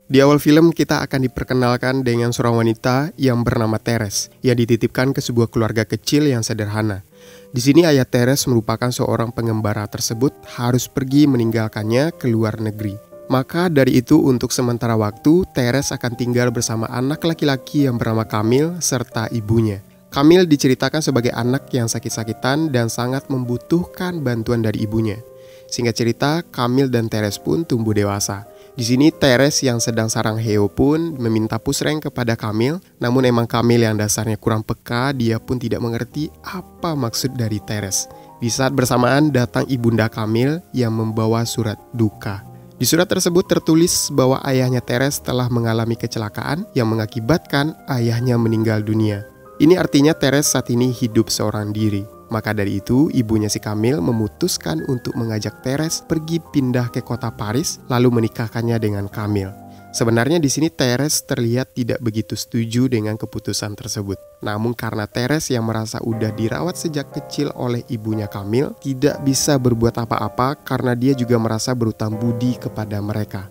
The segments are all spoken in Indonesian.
Di awal film kita akan diperkenalkan dengan seorang wanita yang bernama Teres yang dititipkan ke sebuah keluarga kecil yang sederhana. Di sini ayah Teres merupakan seorang pengembara tersebut harus pergi meninggalkannya ke luar negeri. Maka dari itu untuk sementara waktu Teres akan tinggal bersama anak laki-laki yang bernama Kamil serta ibunya. Kamil diceritakan sebagai anak yang sakit-sakitan dan sangat membutuhkan bantuan dari ibunya. Singkat cerita, Kamil dan Teres pun tumbuh dewasa. Di sini Teres yang sedang sarang heo pun meminta pusreng kepada Kamil. Namun emang Kamil yang dasarnya kurang peka, dia pun tidak mengerti apa maksud dari Teres. Di saat bersamaan datang ibunda Kamil yang membawa surat duka. Di surat tersebut tertulis bahwa ayahnya Teres telah mengalami kecelakaan yang mengakibatkan ayahnya meninggal dunia. Ini artinya Teres saat ini hidup seorang diri. Maka dari itu, ibunya si Kamil memutuskan untuk mengajak Teres pergi pindah ke kota Paris, lalu menikahkannya dengan Kamil. Sebenarnya di sini Teres terlihat tidak begitu setuju dengan keputusan tersebut. Namun karena Teres yang merasa udah dirawat sejak kecil oleh ibunya Kamil, tidak bisa berbuat apa-apa karena dia juga merasa berutang budi kepada mereka.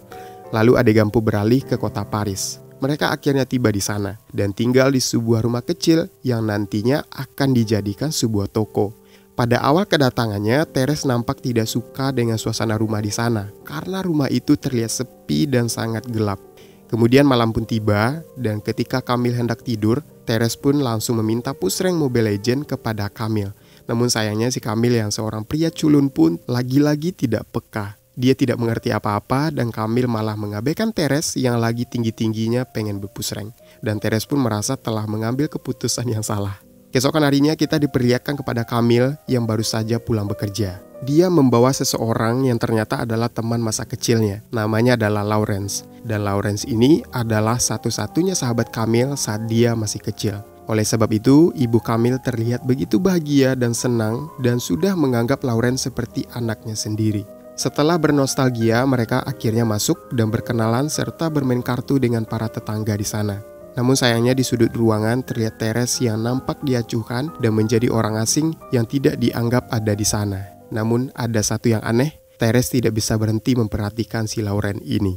Lalu adegampu beralih ke kota Paris. Mereka akhirnya tiba di sana dan tinggal di sebuah rumah kecil yang nantinya akan dijadikan sebuah toko. Pada awal kedatangannya, Teres nampak tidak suka dengan suasana rumah di sana karena rumah itu terlihat sepi dan sangat gelap. Kemudian malam pun tiba dan ketika Kamil hendak tidur, Teres pun langsung meminta pusreng Mobile Legends kepada Kamil. Namun sayangnya si Kamil yang seorang pria culun pun lagi-lagi tidak peka. Dia tidak mengerti apa-apa dan Kamil malah mengabaikan Teres yang lagi tinggi-tingginya pengen berpusreng. Dan Teres pun merasa telah mengambil keputusan yang salah. Keesokan harinya kita diperlihatkan kepada Kamil yang baru saja pulang bekerja. Dia membawa seseorang yang ternyata adalah teman masa kecilnya. Namanya adalah Lawrence. Dan Lawrence ini adalah satu-satunya sahabat Kamil saat dia masih kecil. Oleh sebab itu, ibu Kamil terlihat begitu bahagia dan senang dan sudah menganggap Lawrence seperti anaknya sendiri. Setelah bernostalgia, mereka akhirnya masuk dan berkenalan serta bermain kartu dengan para tetangga di sana. Namun sayangnya di sudut ruangan terlihat Teres yang nampak diacuhkan dan menjadi orang asing yang tidak dianggap ada di sana. Namun ada satu yang aneh, Teres tidak bisa berhenti memperhatikan si Lauren ini.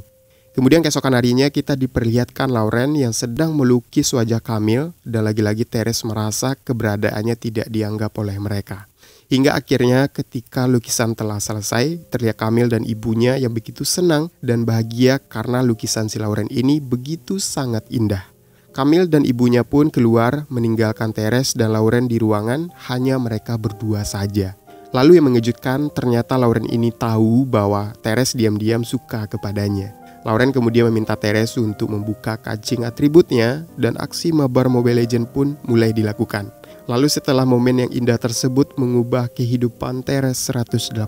Kemudian keesokan harinya kita diperlihatkan Lauren yang sedang melukis wajah Kamil dan lagi-lagi Teres merasa keberadaannya tidak dianggap oleh mereka. Hingga akhirnya ketika lukisan telah selesai, terlihat Kamil dan ibunya yang begitu senang dan bahagia karena lukisan si Lauren ini begitu sangat indah. Kamil dan ibunya pun keluar meninggalkan Teres dan Lauren di ruangan, hanya mereka berdua saja. Lalu yang mengejutkan ternyata Lauren ini tahu bahwa Teres diam-diam suka kepadanya. Lauren kemudian meminta Teres untuk membuka kancing atributnya dan aksi mabar Mobile Legends pun mulai dilakukan. Lalu setelah momen yang indah tersebut mengubah kehidupan Teres 180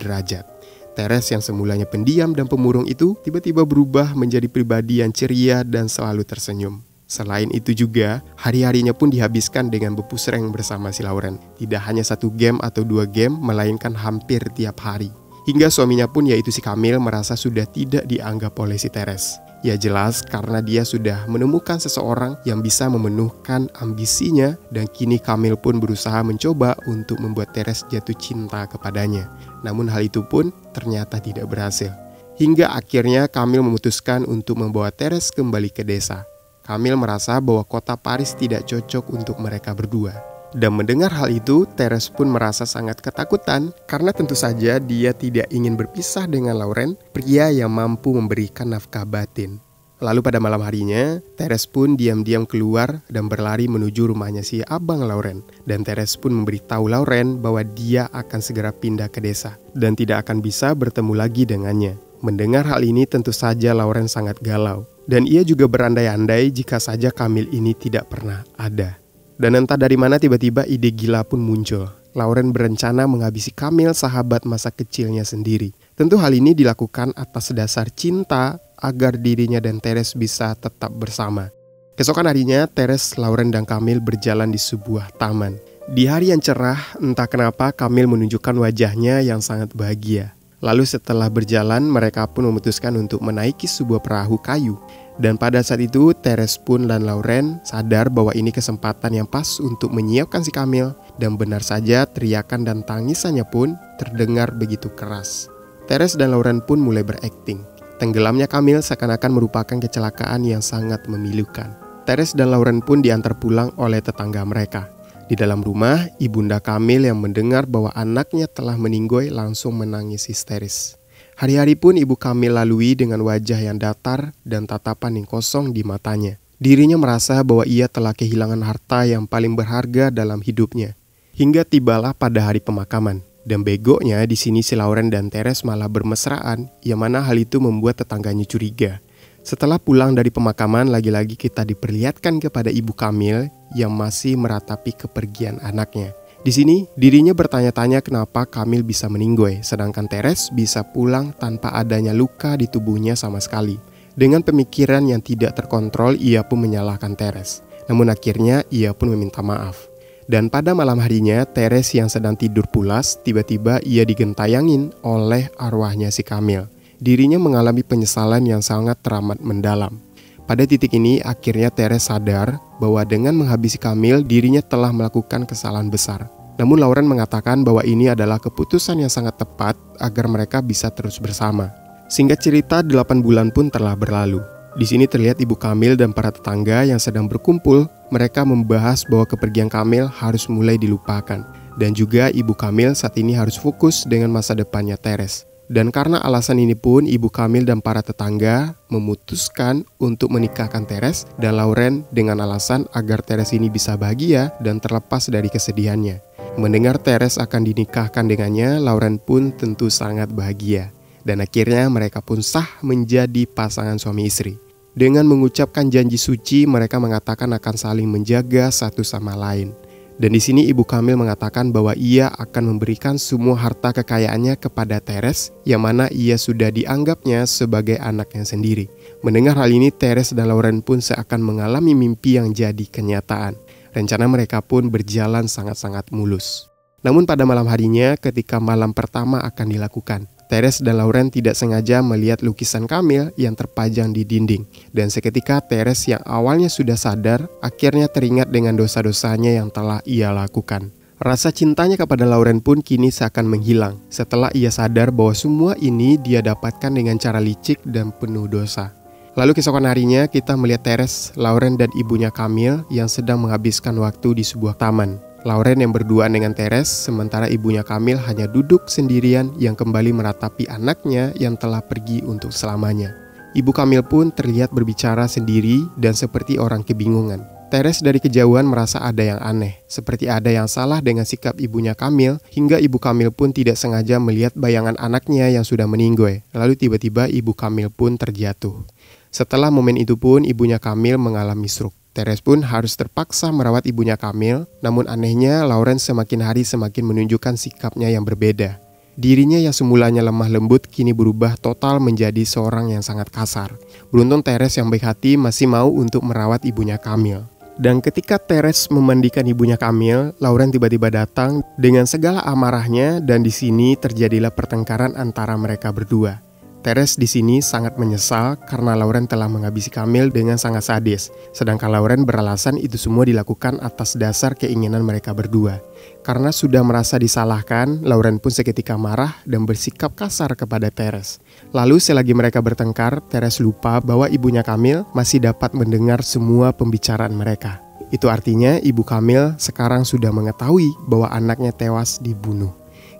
derajat. Teres yang semulanya pendiam dan pemurung itu tiba-tiba berubah menjadi pribadi yang ceria dan selalu tersenyum. Selain itu juga, hari-harinya pun dihabiskan dengan berpusreng bersama si Lauren. Tidak hanya 1 game atau 2 game, melainkan hampir tiap hari. Hingga suaminya pun yaitu si Kamil merasa sudah tidak dianggap oleh si Teres. Ya jelas karena dia sudah menemukan seseorang yang bisa memenuhkan ambisinya dan kini Kamil pun berusaha mencoba untuk membuat Teres jatuh cinta kepadanya. Namun hal itu pun ternyata tidak berhasil. Hingga akhirnya Kamil memutuskan untuk membawa Teres kembali ke desa. Kamil merasa bahwa kota Paris tidak cocok untuk mereka berdua. Dan mendengar hal itu, Teres pun merasa sangat ketakutan karena tentu saja dia tidak ingin berpisah dengan Lauren, pria yang mampu memberikan nafkah batin. Lalu pada malam harinya, Teres pun diam-diam keluar dan berlari menuju rumahnya si abang Lauren. Dan Teres pun memberitahu Lauren bahwa dia akan segera pindah ke desa dan tidak akan bisa bertemu lagi dengannya. Mendengar hal ini tentu saja Lauren sangat galau. Dan ia juga berandai-andai jika saja Kamil ini tidak pernah ada. Dan entah dari mana tiba-tiba ide gila pun muncul. Lauren berencana menghabisi Kamil, sahabat masa kecilnya sendiri. Tentu hal ini dilakukan atas dasar cinta agar dirinya dan Teres bisa tetap bersama. Keesokan harinya, Teres, Lauren, dan Kamil berjalan di sebuah taman. Di hari yang cerah, entah kenapa Kamil menunjukkan wajahnya yang sangat bahagia. Lalu setelah berjalan, mereka pun memutuskan untuk menaiki sebuah perahu kayu. Dan pada saat itu, Teres pun dan Lauren sadar bahwa ini kesempatan yang pas untuk menyiapkan si Kamil. Dan benar saja teriakan dan tangisannya pun terdengar begitu keras. Teres dan Lauren pun mulai berakting. Tenggelamnya Kamil seakan-akan merupakan kecelakaan yang sangat memilukan. Teres dan Lauren pun diantar pulang oleh tetangga mereka. Di dalam rumah, ibunda Kamil yang mendengar bahwa anaknya telah meninggoy langsung menangis histeris. Hari-hari pun ibu Kamil lalui dengan wajah yang datar dan tatapan yang kosong di matanya. Dirinya merasa bahwa ia telah kehilangan harta yang paling berharga dalam hidupnya. Hingga tibalah pada hari pemakaman. Dan begonya di sini si Lauren dan Teres malah bermesraan, yang mana hal itu membuat tetangganya curiga. Setelah pulang dari pemakaman, lagi-lagi kita diperlihatkan kepada ibu Kamil yang masih meratapi kepergian anaknya. Di sini dirinya bertanya-tanya kenapa Kamil bisa meninggoy, sedangkan Teres bisa pulang tanpa adanya luka di tubuhnya sama sekali. Dengan pemikiran yang tidak terkontrol, ia pun menyalahkan Teres. Namun akhirnya ia pun meminta maaf. Dan pada malam harinya, Teres yang sedang tidur pulas, tiba-tiba ia digentayangin oleh arwahnya si Kamil. Dirinya mengalami penyesalan yang sangat teramat mendalam. Pada titik ini, akhirnya Teres sadar bahwa dengan menghabisi Kamil, dirinya telah melakukan kesalahan besar. Namun Lauren mengatakan bahwa ini adalah keputusan yang sangat tepat agar mereka bisa terus bersama. Singkat cerita, 8 bulan pun telah berlalu. Di sini terlihat ibu Kamil dan para tetangga yang sedang berkumpul. Mereka membahas bahwa kepergian Kamil harus mulai dilupakan. Dan juga ibu Kamil saat ini harus fokus dengan masa depannya Teres. Dan karena alasan ini pun ibu Kamil dan para tetangga memutuskan untuk menikahkan Teres dan Lauren dengan alasan agar Teres ini bisa bahagia dan terlepas dari kesedihannya. Mendengar Teres akan dinikahkan dengannya, Lauren pun tentu sangat bahagia. Dan akhirnya mereka pun sah menjadi pasangan suami istri. Dengan mengucapkan janji suci, mereka mengatakan akan saling menjaga satu sama lain. Dan di sini ibu Kamil mengatakan bahwa ia akan memberikan semua harta kekayaannya kepada Teres, yang mana ia sudah dianggapnya sebagai anaknya sendiri. Mendengar hal ini, Teres dan Lauren pun seakan mengalami mimpi yang jadi kenyataan. Rencana mereka pun berjalan sangat-sangat mulus. Namun pada malam harinya, ketika malam pertama akan dilakukan, Teres dan Lauren tidak sengaja melihat lukisan Kamil yang terpajang di dinding. Dan seketika Teres yang awalnya sudah sadar, akhirnya teringat dengan dosa-dosanya yang telah ia lakukan. Rasa cintanya kepada Lauren pun kini seakan menghilang, setelah ia sadar bahwa semua ini dia dapatkan dengan cara licik dan penuh dosa. Lalu keesokan harinya kita melihat Teres, Lauren dan ibunya Kamil yang sedang menghabiskan waktu di sebuah taman. Lauren yang berduaan dengan Teres, sementara ibunya Kamil hanya duduk sendirian yang kembali meratapi anaknya yang telah pergi untuk selamanya. Ibu Kamil pun terlihat berbicara sendiri dan seperti orang kebingungan. Teres dari kejauhan merasa ada yang aneh, seperti ada yang salah dengan sikap ibunya Kamil, hingga ibu Kamil pun tidak sengaja melihat bayangan anaknya yang sudah meninggoy. Lalu tiba-tiba ibu Kamil pun terjatuh. Setelah momen itu pun ibunya Kamil mengalami stroke. Teres pun harus terpaksa merawat ibunya Kamil, namun anehnya Lauren semakin hari semakin menunjukkan sikapnya yang berbeda. Dirinya yang semulanya lemah lembut kini berubah total menjadi seorang yang sangat kasar. Beruntung Teres yang baik hati masih mau untuk merawat ibunya Kamil. Dan ketika Teres memandikan ibunya Kamil, Lauren tiba-tiba datang dengan segala amarahnya dan di sini terjadilah pertengkaran antara mereka berdua. Teres di sini sangat menyesal karena Lauren telah menghabisi Kamil dengan sangat sadis. Sedangkan Lauren beralasan itu semua dilakukan atas dasar keinginan mereka berdua. Karena sudah merasa disalahkan, Lauren pun seketika marah dan bersikap kasar kepada Teres. Lalu selagi mereka bertengkar, Teres lupa bahwa ibunya Kamil masih dapat mendengar semua pembicaraan mereka. Itu artinya ibu Kamil sekarang sudah mengetahui bahwa anaknya tewas dibunuh.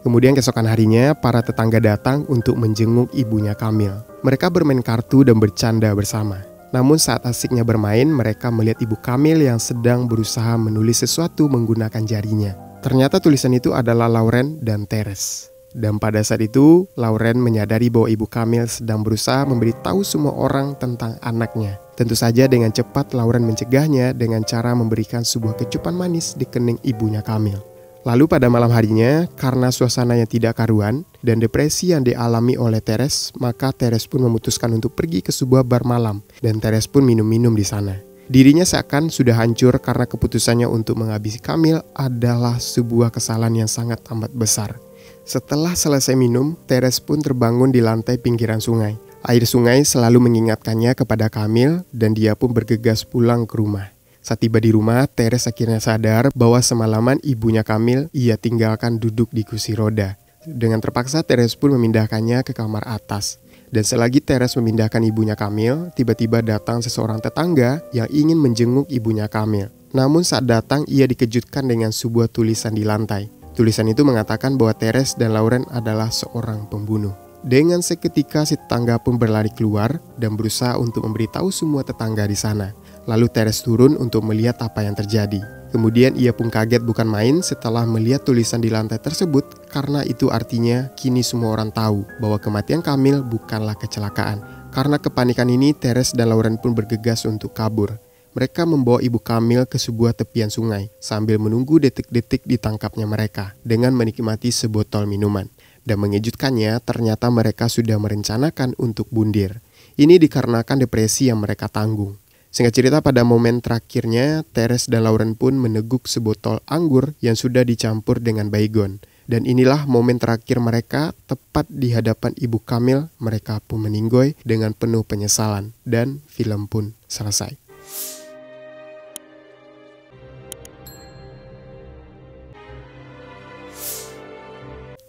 Kemudian keesokan harinya, para tetangga datang untuk menjenguk ibunya Kamil. Mereka bermain kartu dan bercanda bersama. Namun saat asiknya bermain, mereka melihat ibu Kamil yang sedang berusaha menulis sesuatu menggunakan jarinya. Ternyata tulisan itu adalah Lauren dan Teres. Dan pada saat itu, Lauren menyadari bahwa ibu Kamil sedang berusaha memberitahu semua orang tentang anaknya. Tentu saja dengan cepat Lauren mencegahnya dengan cara memberikan sebuah kecupan manis di kening ibunya Kamil. Lalu pada malam harinya, karena suasananya tidak karuan dan depresi yang dialami oleh Teres, maka Teres pun memutuskan untuk pergi ke sebuah bar malam dan Teres pun minum-minum di sana. Dirinya seakan sudah hancur karena keputusannya untuk menghabisi Kamil adalah sebuah kesalahan yang sangat amat besar. Setelah selesai minum, Teres pun terbangun di lantai pinggiran sungai. Air sungai selalu mengingatkannya kepada Kamil dan dia pun bergegas pulang ke rumah. Saat tiba di rumah, Teres akhirnya sadar bahwa semalaman ibunya Kamil ia tinggalkan duduk di kursi roda. Dengan terpaksa, Teres pun memindahkannya ke kamar atas. Dan selagi Teres memindahkan ibunya Kamil, tiba-tiba datang seseorang tetangga yang ingin menjenguk ibunya Kamil. Namun saat datang, ia dikejutkan dengan sebuah tulisan di lantai. Tulisan itu mengatakan bahwa Teres dan Lauren adalah seorang pembunuh. Dengan seketika si tetangga pun berlari keluar dan berusaha untuk memberitahu semua tetangga di sana. Lalu Teres turun untuk melihat apa yang terjadi. Kemudian ia pun kaget bukan main setelah melihat tulisan di lantai tersebut, karena itu artinya kini semua orang tahu bahwa kematian Kamil bukanlah kecelakaan. Karena kepanikan ini, Teres dan Lauren pun bergegas untuk kabur. Mereka membawa ibu Kamil ke sebuah tepian sungai sambil menunggu detik-detik ditangkapnya mereka dengan menikmati sebotol minuman. Dan mengejutkannya, ternyata mereka sudah merencanakan untuk bundir. Ini dikarenakan depresi yang mereka tanggung. Singkat cerita, pada momen terakhirnya, Teres dan Lauren pun meneguk sebotol anggur yang sudah dicampur dengan baygon. Dan inilah momen terakhir mereka, tepat di hadapan ibu Kamil. Mereka pun meninggoy dengan penuh penyesalan. Dan film pun selesai.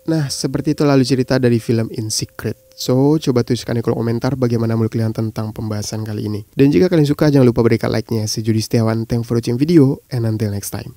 Nah, seperti itu lalu cerita dari film In Secret. So, coba tuliskan di kolom komentar bagaimana menurut kalian tentang pembahasan kali ini. Dan jika kalian suka, jangan lupa berikan like-nya. Saya Judi Setiawan, thanks for watching video, and until next time.